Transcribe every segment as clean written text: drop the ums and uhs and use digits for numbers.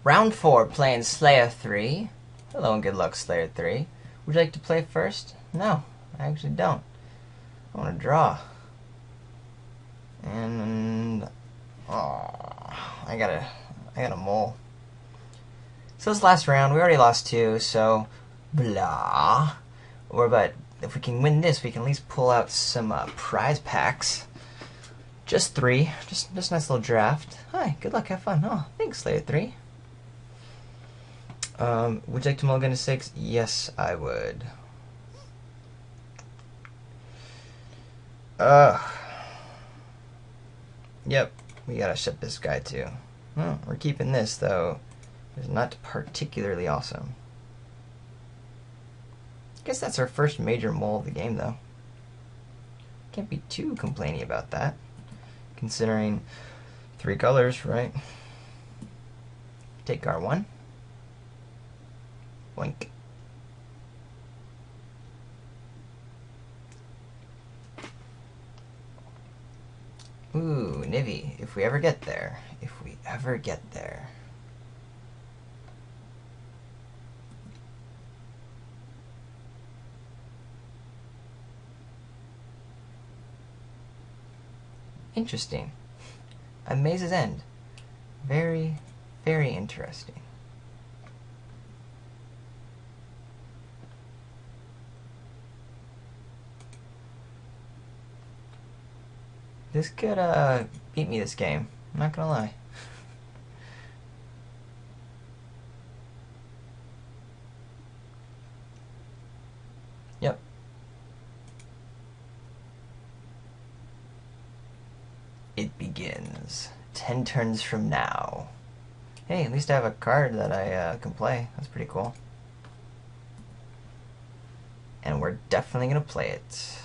Round 4, playing Slayer 3. Hello and good luck, Slayer 3. Would you like to play first? No, I actually don't. I want to draw. And I got a mole. So this last round, we already lost 2, so blah. But if we can win this, we can at least pull out some prize packs. Just 3, just a nice little draft. Hi, good luck, have fun. Oh, thanks, Slayer 3. Would you like to mulligan to 6? Yes, I would. Yep, we gotta ship this guy too. Oh, we're keeping this, though. It's not particularly awesome. Guess that's our first major mole of the game, though. Can't be too complaining about that, considering 3 colors, right? Take R1. Blink. Ooh, Nivy, if we ever get there. If we ever get there. Interesting. A Maze's End. Very, very interesting. This could beat me this game. I'm not gonna lie. Yep. It begins. 10 turns from now. Hey, at least I have a card that I can play. That's pretty cool. And we're definitely gonna play it.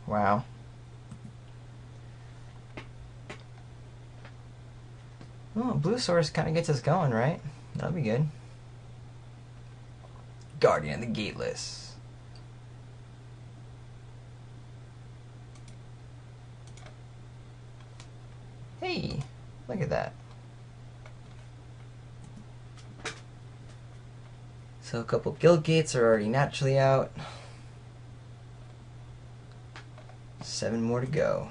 Wow. Oh, blue source kind of gets us going, right? That'll be good. Guardian of the Gateless. Hey, look at that. So a couple guild gates are already naturally out. 7 more to go.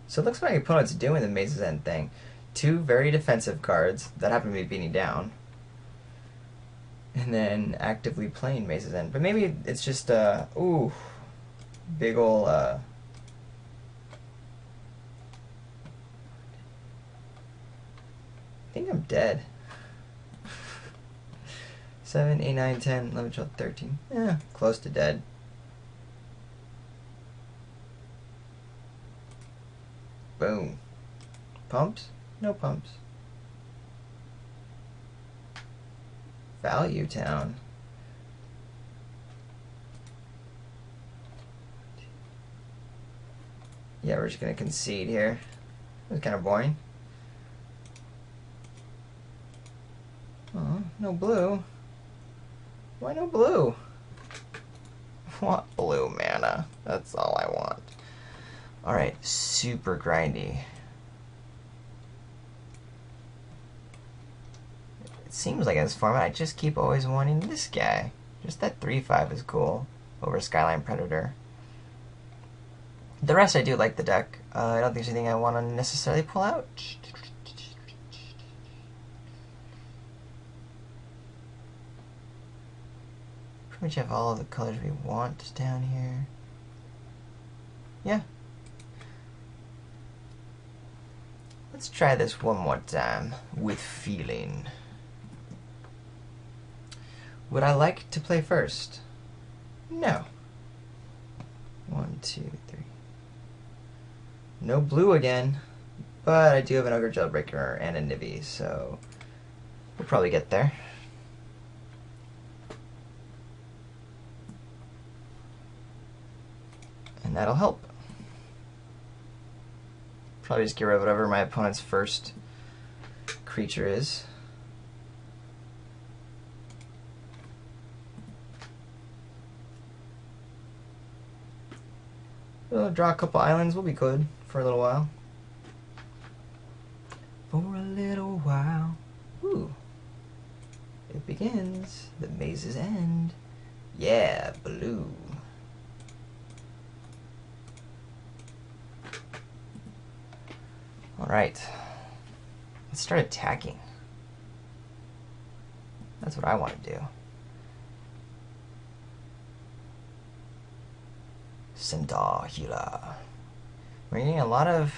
So it looks like my opponent's doing the Maze's End thing. 2 very defensive cards that happen to be beating down. And then actively playing Maze's End. But maybe it's just, ooh, big ol', I think I'm dead. 7, 8, 9, 10, 11, 12, 13. Eh, close to dead. Boom. Pumps? No pumps. Value Town. Yeah, we're just gonna concede here. It was kind of boring. Oh, no blue. Why no blue? Want blue mana. That's all I want. Alright, super grindy. It seems like in this format I just keep always wanting this guy. Just that 3/5 is cool over Skyline Predator. The rest I do like the deck. I don't think there's anything I want to necessarily pull out. Pretty much have all of the colors we want down here. Yeah. Let's try this one more time with feeling. Would I like to play first? No. 1, 2, 3. No blue again, but I do have an Ogre Jailbreaker and a Nivy, so we'll probably get there. and that'll help. Probably just get rid of whatever my opponent's first creature is. We'll draw a couple islands, we'll be good for a little while. For a little while. Ooh. It begins. The mazes end. Yeah, blue. Alright. Let's start attacking. That's what I want to do. Centaur Healer. We're getting a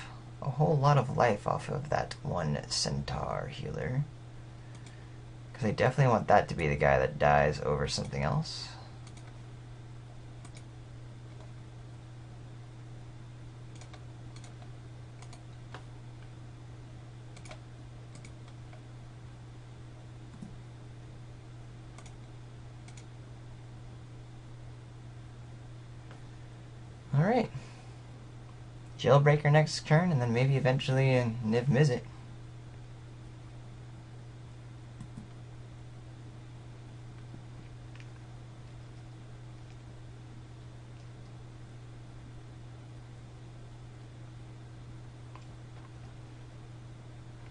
whole lot of life off of that one Centaur Healer. Because I definitely want that to be the guy that dies over something else. Alright. Jailbreaker next turn, and then maybe eventually a Niv Mizzet.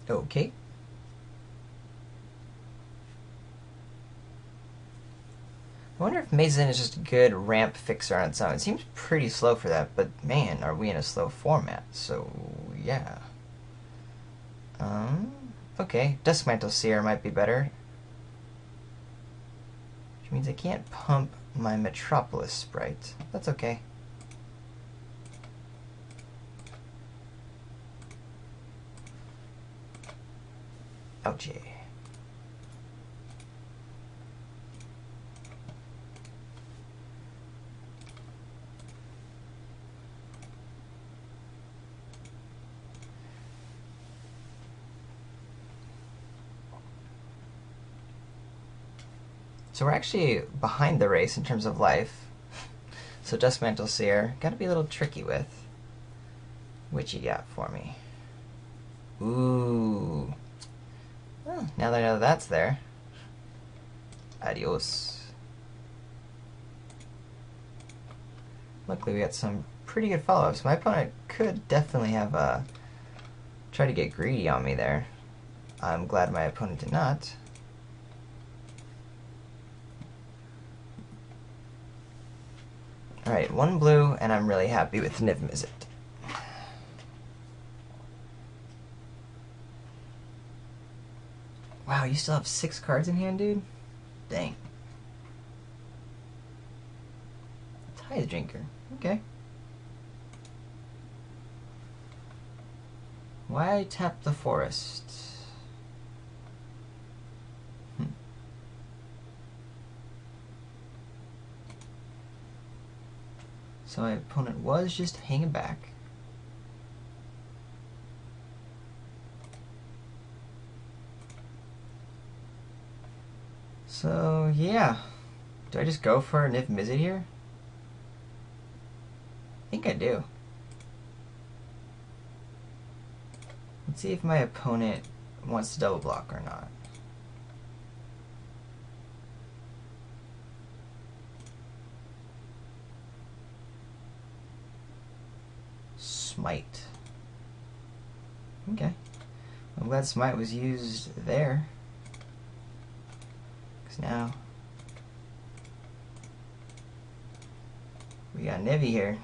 Okay. I wonder if Mazen is just a good ramp fixer on its own. It seems pretty slow for that, but man, are we in a slow format, so yeah. Okay, Duskmantle Seer might be better. Which means I can't pump my Metropolis Sprite. That's okay. Ouchie. So we're actually behind the race in terms of life. So Duskmantle Seer, gotta be a little tricky with. What you got for me? Ooh. Well, now that I know that's there. Adios. Luckily we got some pretty good follow-ups. My opponent could definitely have tried to get greedy on me there. I'm glad my opponent did not. Alright, one blue, and I'm really happy with Niv Mizzet. Wow, you still have 6 cards in hand, dude? Dang. Tithe Drinker. Okay. Why tap the forest? So my opponent was just hanging back. So yeah, do I just go for Niv Mizzet here? I think I do. Let's see if my opponent wants to double block or not. Smite. Okay. I'm glad Smite was used there. Because now we got Nivi here.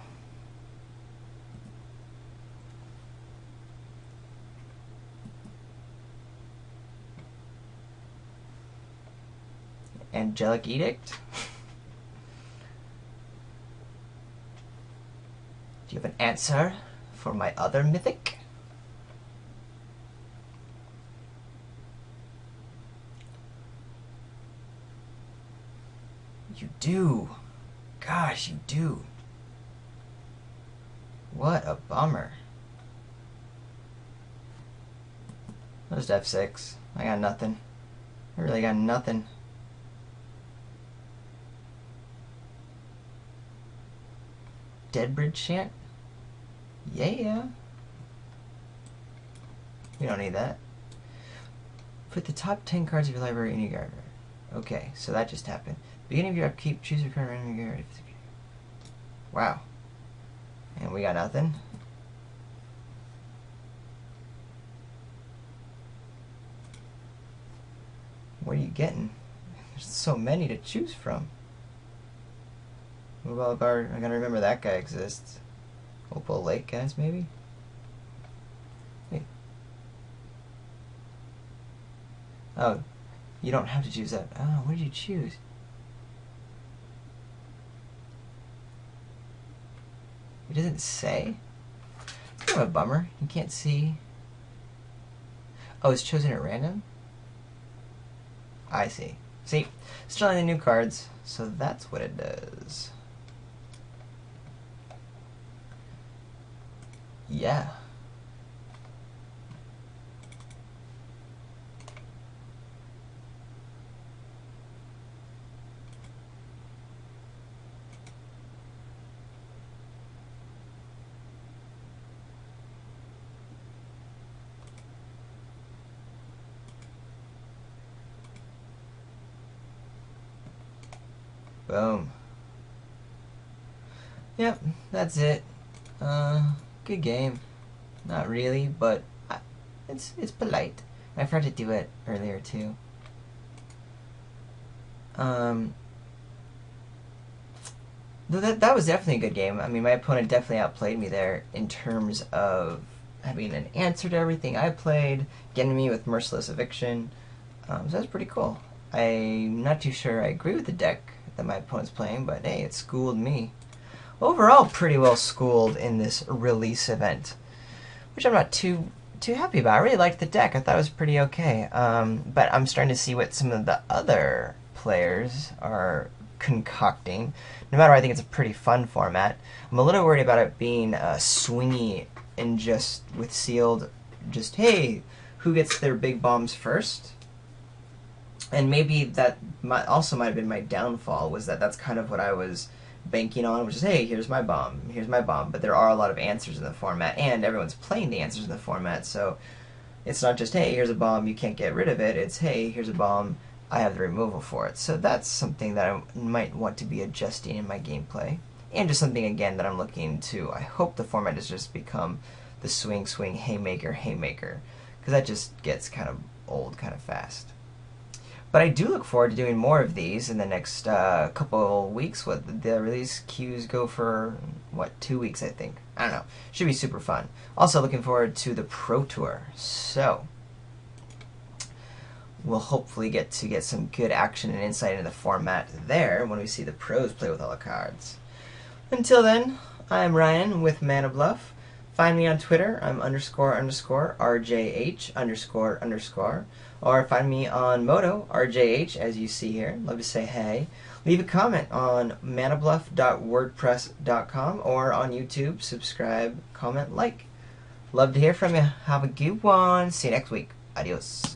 Angelic Edict. Do you have an answer for my other mythic? You do. Gosh, you do. What a bummer. I'll just F6. I got nothing. I really got nothing. Deadbridge Chant? Yeah. We don't need that. Put the top 10 cards of your library in your graveyard. Okay, so that just happened. Beginning of your upkeep, choose your card in your graveyard. Wow. And we got nothing. What are you getting? There's so many to choose from. What about I gotta remember that guy exists. Opal Lake guys, maybe? Wait. Oh, you don't have to choose that. Oh, what did you choose? It doesn't say. It's kind of a bummer. You can't see. Oh, it's chosen at random? I see. See, it's drawing the new cards, so that's what it does. Yeah. Boom. Yep, that's it. Good game. Not really, but it's polite. I forgot to do it earlier too. That was definitely a good game. I mean, my opponent definitely outplayed me there in terms of having an answer to everything I played, getting me with Merciless Eviction. So that's pretty cool. I'm not too sure I agree with the deck that my opponent's playing, but hey, it schooled me. Overall, pretty well schooled in this release event, which I'm not too happy about. I really liked the deck. I thought it was pretty okay. But I'm starting to see what some of the other players are concocting. No matter what, I think it's a pretty fun format. I'm a little worried about it being swingy and just with sealed, just, hey, who gets their big bombs first? And maybe that also might have been my downfall, was that's kind of what I was banking on, which is, hey, here's my bomb, but there are a lot of answers in the format, and everyone's playing the answers in the format, so it's not just, hey, here's a bomb, you can't get rid of it, it's, hey, here's a bomb, I have the removal for it. So that's something that I might want to be adjusting in my gameplay, and just something, again, that I'm looking to, I hope the format has just become the swing, haymaker, because that just gets kind of old kind of fast. But I do look forward to doing more of these in the next couple weeks. What the release queues go for, 2 weeks, I think. I don't know. Should be super fun. Also looking forward to the Pro Tour. So we'll hopefully get some good action and insight into the format there when we see the pros play with all the cards. Until then, I'm Ryan with Mana Bluff. Find me on Twitter. I'm __RJH__. Or find me on Moto, RJH, as you see here. Love to say hey. Leave a comment on manabluff.wordpress.com or on YouTube. Subscribe, comment, like. Love to hear from you. Have a good one. See you next week. Adios.